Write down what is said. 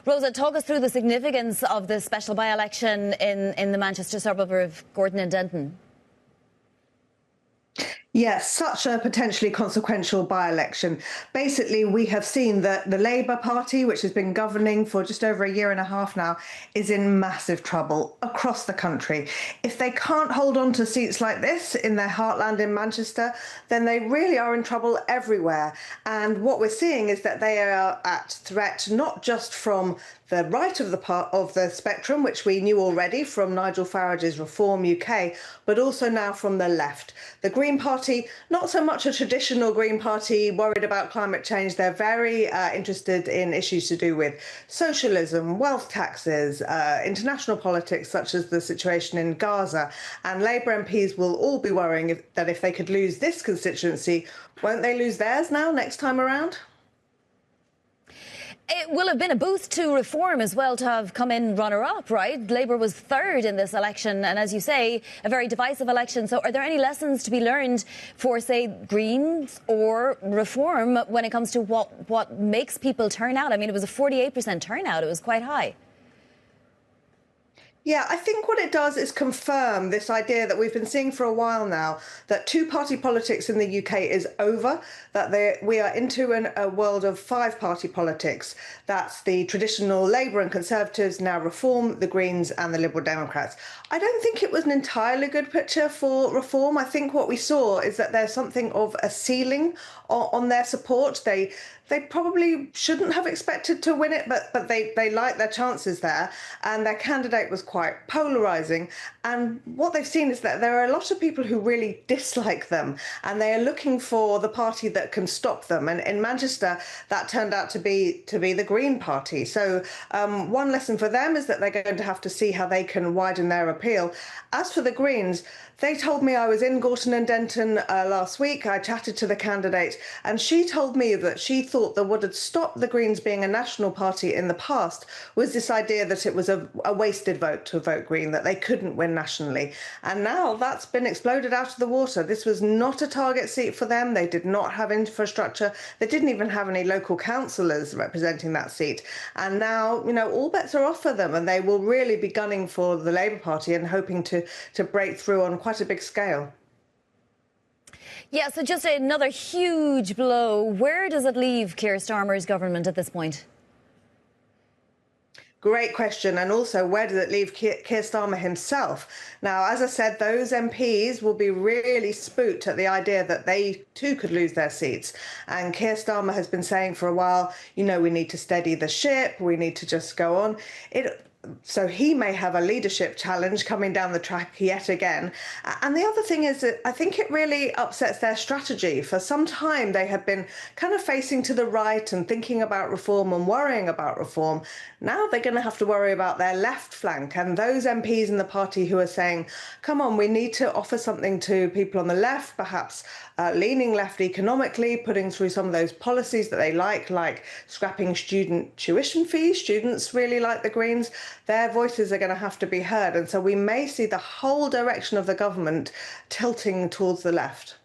Rosa, talk us through the significance of the special by-election in the Manchester suburb of Gorton and Denton. Yes, such a potentially consequential by-election. Basically, we have seen that the Labour Party, which has been governing for just over a year and a half now, is in massive trouble across the country. If they can't hold on to seats like this in their heartland in Manchester, then they really are in trouble everywhere. And what we're seeing is that they are at threat not just from the right of the spectrum, which we knew already from Nigel Farage's Reform UK, but also now from the left. The Green Party, not so much a traditional Green Party worried about climate change. They're very interested in issues to do with socialism, wealth taxes, international politics, such as the situation in Gaza. And Labour MPs will all be worrying that if they could lose this constituency, won't they lose theirs now next time around? It will have been a boost to Reform as well to have come in runner-up, right? Labour was third in this election and, as you say, a very divisive election. So are there any lessons to be learned for, say, Greens or Reform when it comes to what makes people turn out? I mean, it was a 48% turnout. It was quite high. Yeah, I think what it does is confirm this idea that we've been seeing for a while now, that two-party politics in the UK is over, that we are into a world of five-party politics. That's the traditional Labour and Conservatives, now Reform, the Greens and the Liberal Democrats. I don't think it was an entirely good picture for Reform. I think what we saw is that there's something of a ceiling on their support. They probably shouldn't have expected to win it, but they like their chances there. And their candidate was quite polarising. And what they've seen is that there are a lot of people who really dislike them, and they are looking for the party that can stop them. And in Manchester, that turned out to be the Green Party. So one lesson for them is that they're going to have to see how they can widen their appeal. As for the Greens, they told me, I was in Gorton and Denton last week. I chatted to the candidate, and she told me that she thought that what had stopped the Greens being a national party in the past was this idea that it was a wasted vote to vote Green, that they couldn't win nationally. And now that's been exploded out of the water. This was not a target seat for them. They did not have infrastructure. They didn't even have any local councillors representing that seat. And now, all bets are off for them, and they will really be gunning for the Labour Party and hoping to break through on quite a big scale. Yeah, so just another huge blow. Where does it leave Keir Starmer's government at this point? Great question. And also, where does it leave Keir Starmer himself? Now, as I said, those MPs will be really spooked at the idea that they too could lose their seats. And Keir Starmer has been saying for a while, we need to steady the ship. We need to just go on. So he may have a leadership challenge coming down the track yet again. And the other thing is that I think it really upsets their strategy. For some time, they have been kind of facing to the right and thinking about reform and worrying about reform. Now they're going to have to worry about their left flank and those MPs in the party who are saying, come on, we need to offer something to people on the left, perhaps leaning left economically, putting through some of those policies that they like scrapping student tuition fees. Students really like the Greens. Their voices are going to have to be heard. And so we may see the whole direction of the government tilting towards the left.